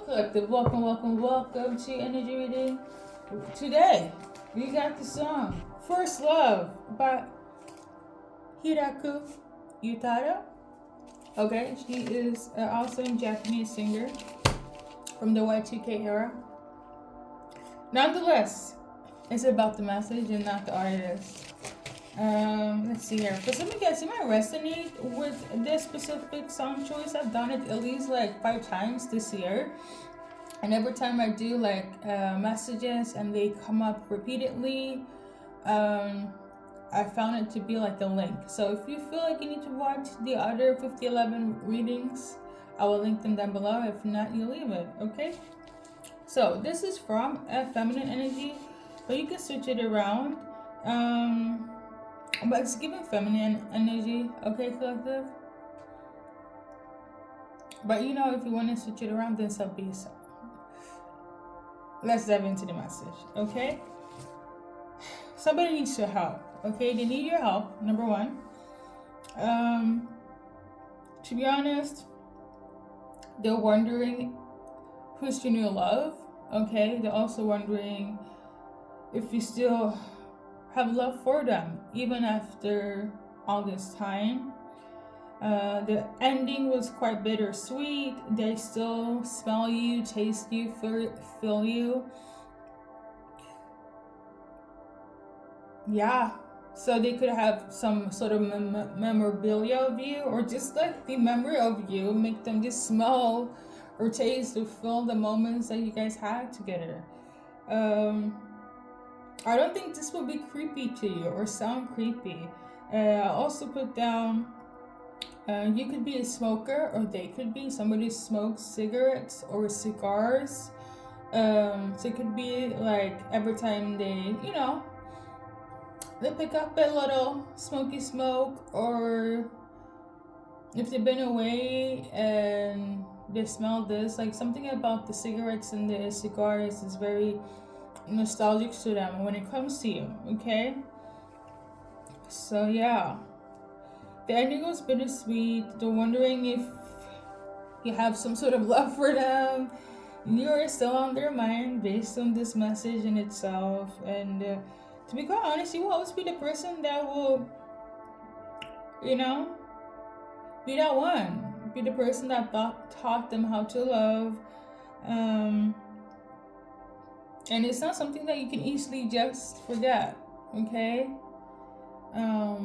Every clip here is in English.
Collective, welcome to Energy Reading. Today, we got the song First Love by Hiraku Utada. Okay, she is an awesome Japanese singer from the Y2K era. Nonetheless, it's about the message and not the artist. Let's see here. For some of you guys, you might resonate with this specific song choice. I've done it at least like 5 times this year. And every time I do like messages and they come up repeatedly, I found it to be like a link. So if you feel like you need to watch the other 5011 readings, I will link them down below. If not, you leave it, okay? So this is from a feminine energy, but you can switch it around. But it's giving feminine energy, okay, collective? But you know, if you want to switch it around, then so be so. Let's dive into the message, okay? Somebody needs your help, okay? They need your help, number one. To be honest, they're wondering who's your new love, okay? They're also wondering if you still have love for them, even after all this time. The ending was quite bittersweet. They still smell you, taste you, feel you. Yeah, so they could have some sort of memorabilia of you, or just like the memory of you, make them just smell or taste or feel the moments that you guys had together. I don't think this will be creepy to you or sound creepy. I also put down, you could be a smoker, or they could be. Somebody smokes cigarettes or cigars. So it could be like every time they pick up a little smoky smoke, or if they've been away and they smell this, like something about the cigarettes and the cigars is very nostalgic to them when it comes to you, okay? So yeah, the ending was bittersweet. They're wondering if you have some sort of love for them. You're still on their mind based on this message in itself. And to be quite honest, you will always be the person that will, be that one. Be the person that taught them how to love. And it's not something that you can easily just forget, okay? I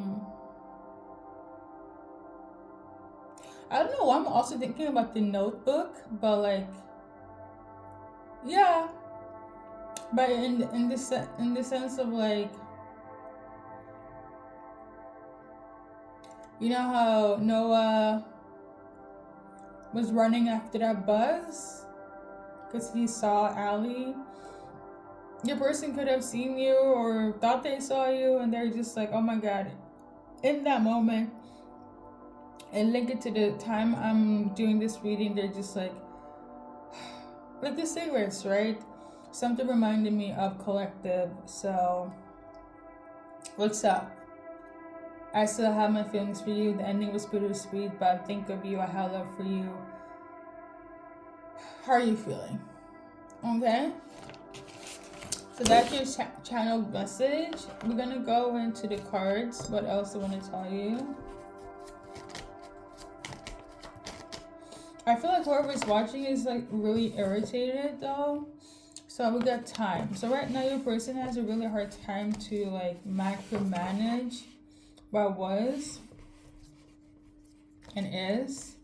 don't know, I'm also thinking about the Notebook, but like, yeah, but in the sense of like, you know how Noah was running after that buzz because he saw Allie. The person could have seen you or thought they saw you, and they're just like, oh my god, in that moment. And link it to the time I'm doing this reading, they're just like the cigarettes, right? Something reminded me of Collective. So what's up? I still have my feelings for you. The ending was bittersweet, but I think of you, I have love for you. How are you feeling? Okay, so that's your channel message. We're gonna go into the cards. What else I want to tell you? I feel like whoever's watching is like really irritated though. So we got time. So right now your person has a really hard time to like micromanage what was and is.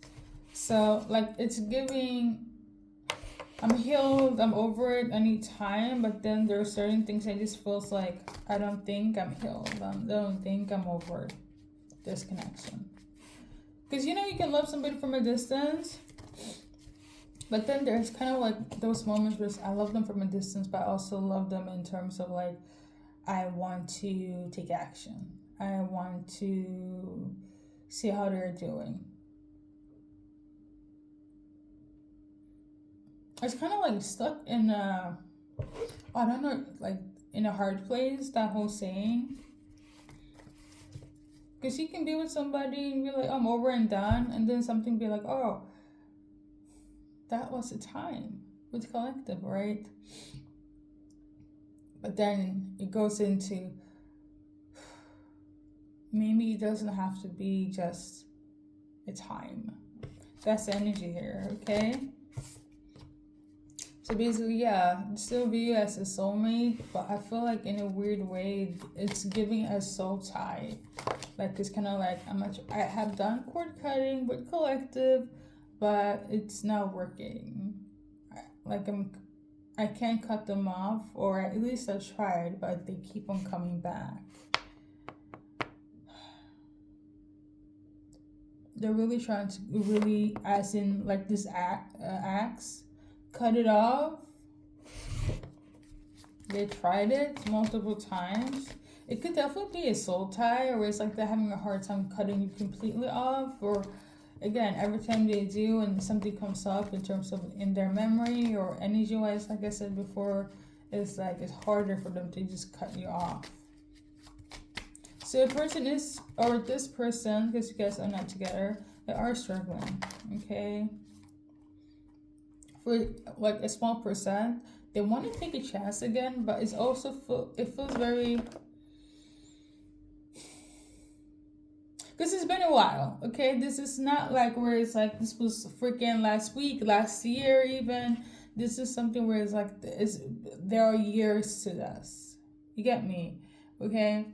So like it's giving, I'm healed, I'm over it anytime, but then there are certain things I just feels like I don't think I'm healed. I don't think I'm over this connection. Because you can love somebody from a distance, but then there's kind of like those moments where I love them from a distance, but I also love them in terms of like, I want to take action. I want to see how they're doing. It's kind of like stuck in a, I don't know, like in a hard place, that whole saying. Because you can be with somebody and be like, I'm over and done, and then something be like, oh, that was the time with collective, right? But then it goes into maybe it doesn't have to be just a time. That's the energy here, okay? So basically, yeah, still view you as a soulmate, but I feel like in a weird way, it's giving a soul tie. Like it's kind of like I have done cord cutting with collective, but it's not working. Like I can't cut them off, or at least I tried, but they keep on coming back. They're really trying to really, as in like this axe, cut it off. They tried it multiple times. It could definitely be a soul tie, or it's like they're having a hard time cutting you completely off, or again, every time they do and something comes up in terms of in their memory or energy wise, like I said before, it's like it's harder for them to just cut you off. So a person is, or this person, because you guys are not together, they are struggling, okay? For like a small percent, they want to take a chance again, but it's also, it feels very, because it's been a while, okay? This is not like where it's like this was freaking last week, last year even. This is something where it's like, there are years to this. You get me, okay?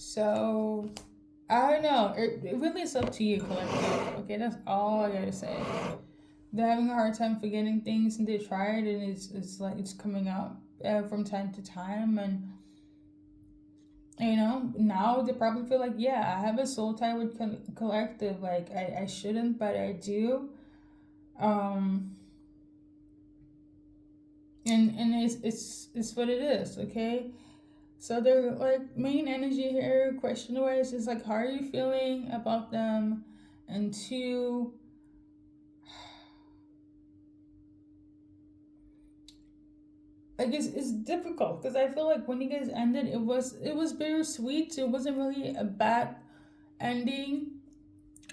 So, I don't know. It really is up to you, collective. Okay, that's all I gotta say. They're having a hard time forgetting things, and they tried, and it's like it's coming up from time to time, and you know, now they probably feel like, yeah, I have a soul tie with collective. Like I shouldn't, but I do. And it's what it is, okay? So their like main energy here, question wise, is like, how are you feeling about them? And two, I guess it's difficult because I feel like when you guys ended, it was bittersweet. It wasn't really a bad ending.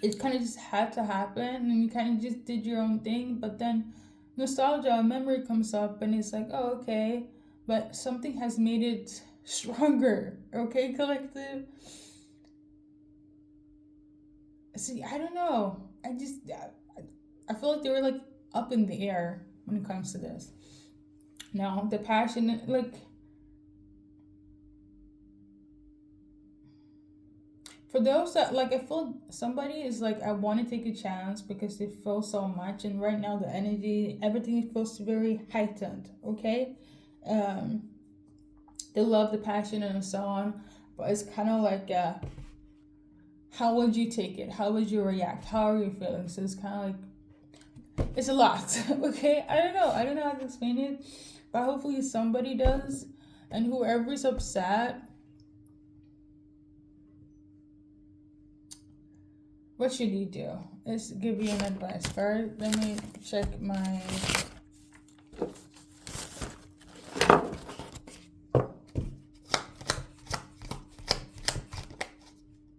It kind of just had to happen, and you kind of just did your own thing. But then nostalgia, memory comes up, and it's like, oh, okay, but something has made it stronger. Okay, collective. See, I don't know. I feel like they were like up in the air when it comes to this. Now the passion, like for those that like, I feel somebody is like, I want to take a chance because they feel so much, and right now the energy, everything feels very heightened. Okay, they love the passion and so on, but it's kind of like, how would you take it? How would you react? How are you feeling? So it's kind of like, it's a lot. Okay, I don't know how to explain it, but hopefully somebody does, and whoever's upset, what should you do? Let's give you an advice. First, let me check my.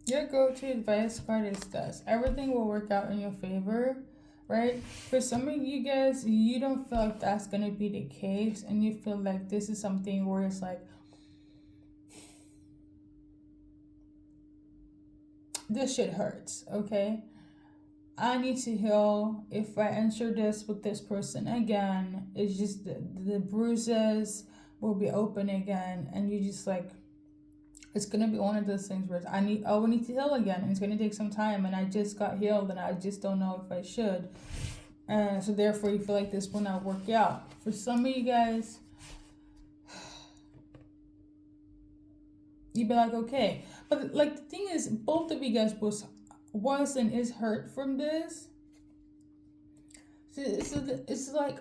Your go-to advice card is this. Everything will work out in your favor, right? For some of you guys, you don't feel like that's going to be the case, and you feel like this is something where it's like, this shit hurts, okay? I need to heal. If I enter this with this person again, it's just the bruises will be open again, and you just like, it's gonna be one of those things where I will need to heal again, and it's gonna take some time, and I just got healed, and I just don't know if I should, and so therefore you feel like this will not work out. For some of you guys, you'd be like, okay, but like the thing is, both of you guys was and is hurt from this. So it's like,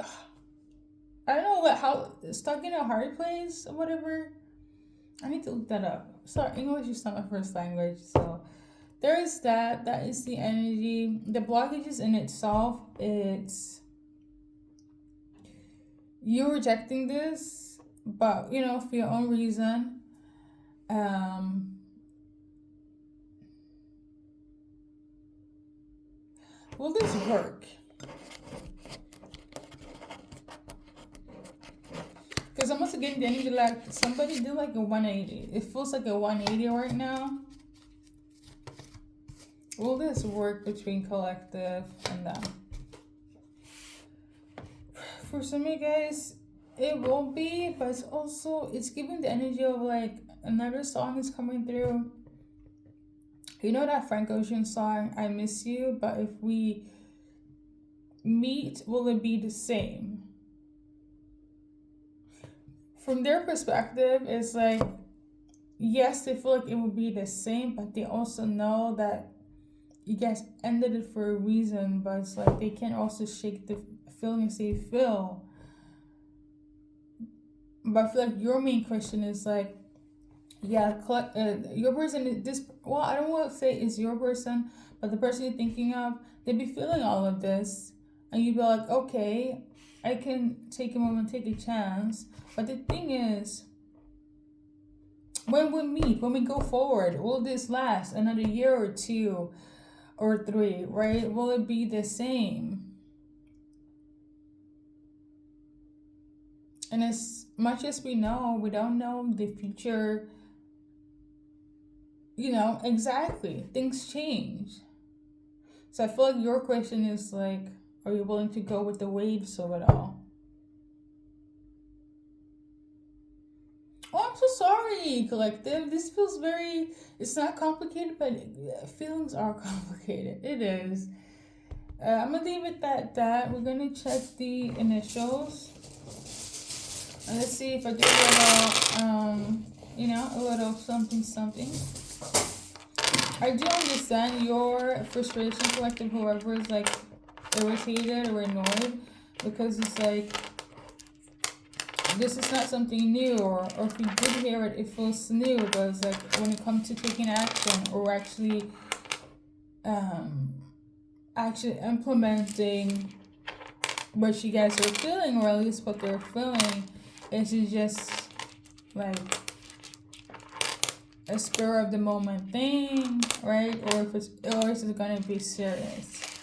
I don't know what, how stuck in a hard place or whatever. I need to look that up. Sorry, English is not my first language, so there is that. That is the energy. The blockages in itself, it's you rejecting this, but you know, for your own reason. Will this work? also getting the energy like somebody did like a 180. It feels like a 180 right now. Will this work between collective and them? For some of you guys, it will be, but it's giving the energy of like another song is coming through. You know that Frank Ocean song, I Miss You, but if we meet, will it be the same? From their perspective, it's like, yes, they feel like it will be the same, but they also know that you guys ended it for a reason, but it's like they can also shake the feelings they feel. But I feel like your main question is like, yeah, your person, well, I don't want to say it's your person, but the person you're thinking of, they'd be feeling all of this, and you'd be like, okay, I can take a moment, take a chance. But the thing is, when we meet, when we go forward, will this last another year or 2 or 3, right? Will it be the same? And as much as we know, we don't know the future, exactly. Things change. So I feel like your question is like, are you willing to go with the waves of it all? Oh, I'm so sorry, collective. This feels it's not complicated, but feelings are complicated. It is. I'm going to leave it at that. We're going to check the initials. And let's see if I do a little something. I do understand your frustration, collective, whoever is like irritated or annoyed, because it's like, this is not something new, or if you did hear it, it feels new, but it's like when it comes to taking action or actually implementing what you guys are feeling, or at least what they're feeling, it's just like a spur of the moment thing, right? Or is it gonna be serious,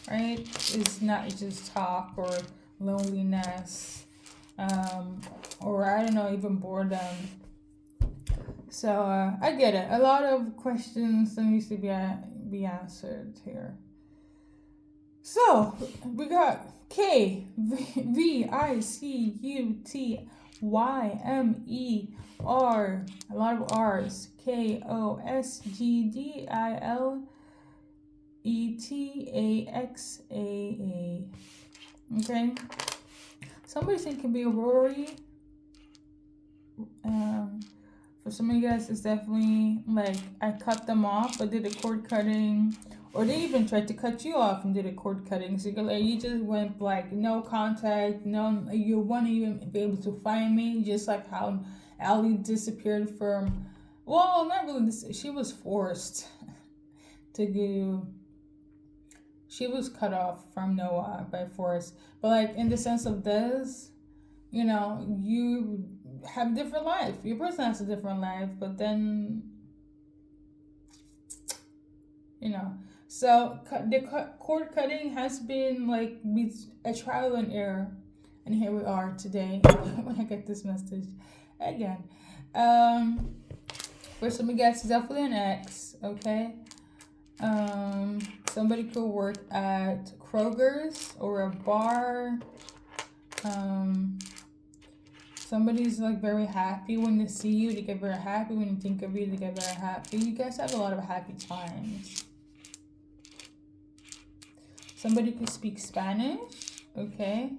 right? It's not just talk or loneliness, or I don't know, even boredom. So I get it. A lot of questions that needs to be answered here. So we got KVICUTYMER, a lot of R's. KOSGDILETAXAA. Okay. Somebody's saying it could be a Rory. For some of you guys, it's definitely like I cut them off. I did a cord cutting, or they even tried to cut you off and did a cord cutting. So you just went like no contact, you won't even be able to find me. Just like how Ali disappeared from. Well, not really. She was forced to go. She was cut off from Noah by force, but like in the sense of this, you have a different life. Your person has a different life, but then, so the cord cutting has been like a trial and error, and here we are today when I get this message again. For some of you guys, it's definitely an X, okay? Somebody could work at Kroger's or a bar. Somebody's like very happy when they see you. They get very happy when you think of you. They get very happy. You guys have a lot of happy times. Somebody could speak Spanish. Okay.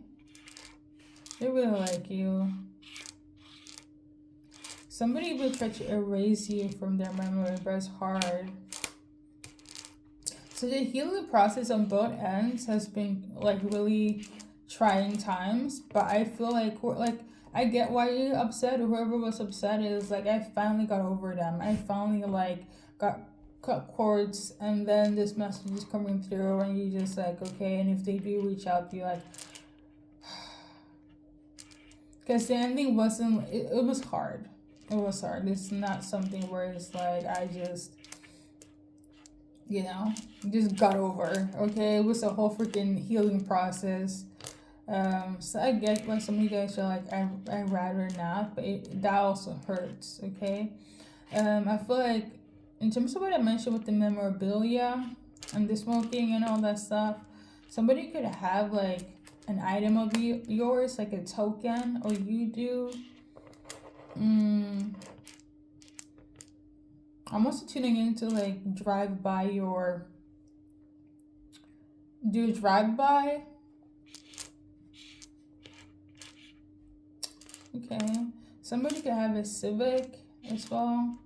They really like you. Somebody will try to erase you from their memory, but it's hard. So the healing process on both ends has been like really trying times, but I feel like I get why you're upset, or whoever was upset is like, I finally got over them. I finally like got cut cords, and then this message is coming through, and you just like, okay. And if they do reach out, be like, because the ending wasn't. It was hard. It was hard. It's not something where it's like I just. Just got over, okay? It was a whole freaking healing process. So I get why some of you guys are like, I'd rather not, but that also hurts, okay? I feel like, in terms of what I mentioned with the memorabilia and the smoking and all that stuff, somebody could have like an item of yours, like a token, or you do. I'm also tuning into like drive by your, do drive by. Okay, somebody could have a Civic as well.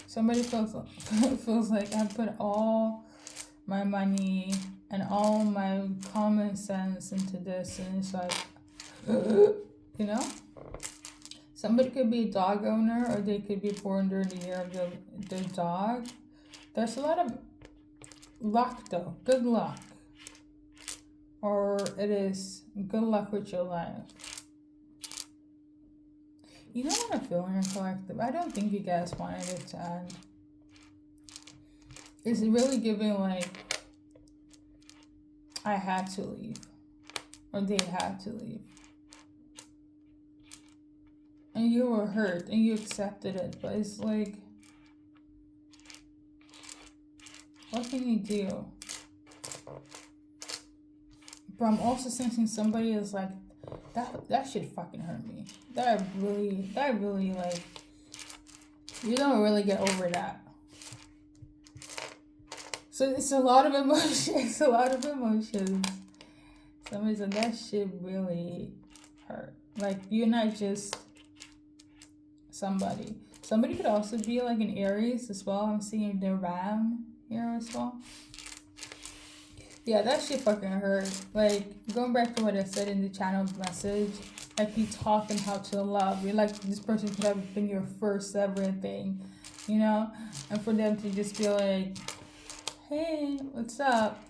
Somebody feels like I put all my money and all my common sense into this, and it's like, you know. Somebody could be a dog owner, or they could be born during the year of the dog. There's a lot of luck though, good luck. Or it is good luck with your life. You know what I'm feeling in collective? I don't think you guys wanted it to end. It's really giving like, I had to leave. Or they had to leave. And you were hurt and you accepted it, but it's like, what can you do? But I'm also sensing somebody is like, that shit fucking hurt me. That really like, you don't really get over that. So it's a lot of emotions. It's a lot of emotions. Somebody's like, that shit really hurt. Like, you're not just somebody. Somebody could also be like an Aries as well. I'm seeing the Ram here as well. Yeah, that shit fucking hurt. Like, going back to what I said in the channel message, like, you talking how to love. You're like, this person could have been your first ever thing, you know? And for them to just be like, hey, what's up?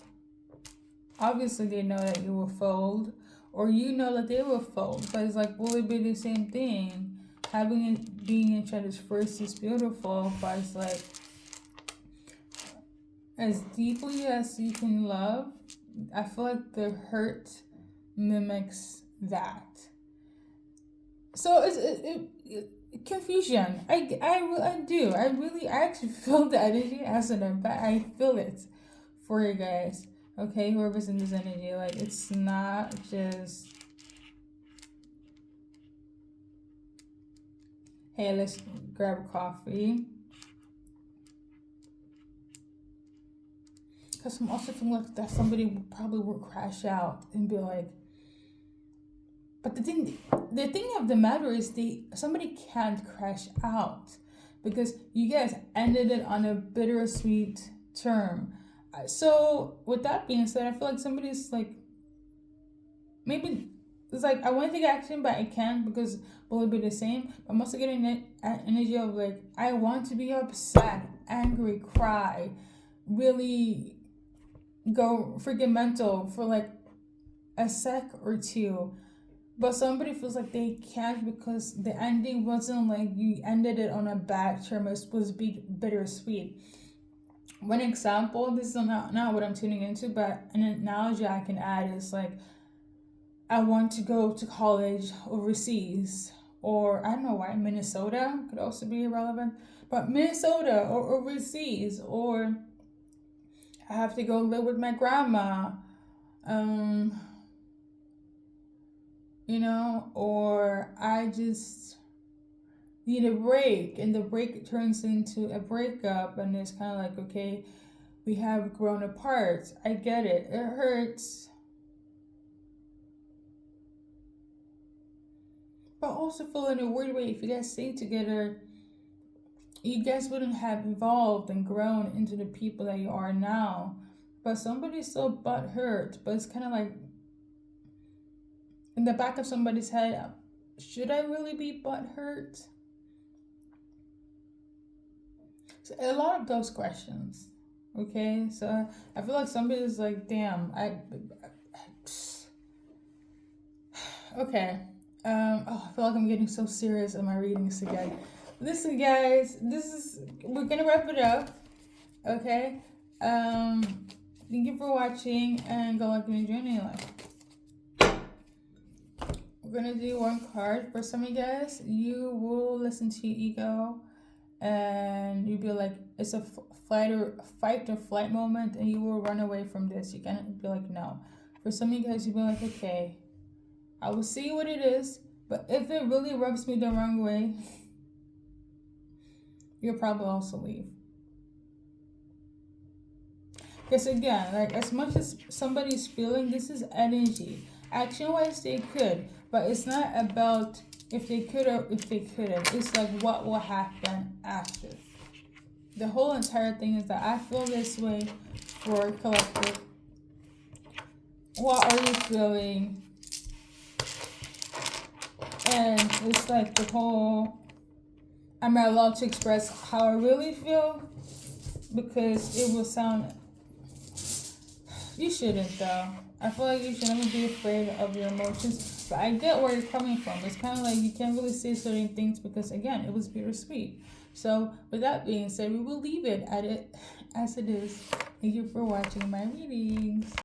Obviously, they know that you will fold, or you know that they will fold. But it's like, will it be the same thing? Having it being each other's first is beautiful, but it's like, as deeply as you can love, I feel like the hurt mimics that. So it's confusion. I do. I actually feel the energy as an empath. I feel it for you guys. Okay, whoever's in this energy, like, it's not just, hey, let's grab a coffee. Because I'm also feeling like that somebody probably will crash out and be like, but the thing of the matter is, somebody can't crash out because you guys ended it on a bittersweet term. So with that being said, I feel like somebody's like, maybe it's like, I want to take action, but I can't because will it be the same? I'm also getting that energy of like, I want to be upset, angry, cry, really go freaking mental for like a sec or two, but somebody feels like they can't because the ending wasn't like you ended it on a bad term. It was bittersweet. One example, this is not what I'm tuning into, but an analogy I can add is like, I want to go to college overseas, or I don't know why, Minnesota could also be irrelevant, but Minnesota or overseas, or I have to go live with my grandma, you know, or I just need a break, and the break turns into a breakup, and it's kind of like, okay, we have grown apart. I get it. It hurts. But also feel in a weird way, if you guys stay together, you guys wouldn't have evolved and grown into the people that you are now. But somebody's still butthurt. But it's kind of like in the back of somebody's head, should I really be butthurt? So a lot of those questions. Okay, so I feel like somebody's like, damn, okay. I feel like I'm getting so serious in my readings again. Listen, guys, we're gonna wrap it up. Okay, Thank you for watching, and good luck in your journey in life. We're gonna do one card. For some of you guys, you will listen to your ego, and you'll be like, it's a fight or flight moment, and you will run away from this. You can be like, no. For some of you guys, you'll be like, okay, I will see what it is, but if it really rubs me the wrong way, you'll probably also leave. Because again, like, as much as somebody's feeling, this is energy. Action wise, they could, but it's not about if they could or if they couldn't. It's like what will happen after. The whole entire thing is that I feel this way for collective. What are you feeling? And it's like the whole, am I allowed to express how I really feel? Because it will sound, you shouldn't though. I feel like you should never be afraid of your emotions. But I get where you're coming from. It's kind of like you can't really say certain things because, again, it was bittersweet. So with that being said, we will leave it at it as it is. Thank you for watching my readings.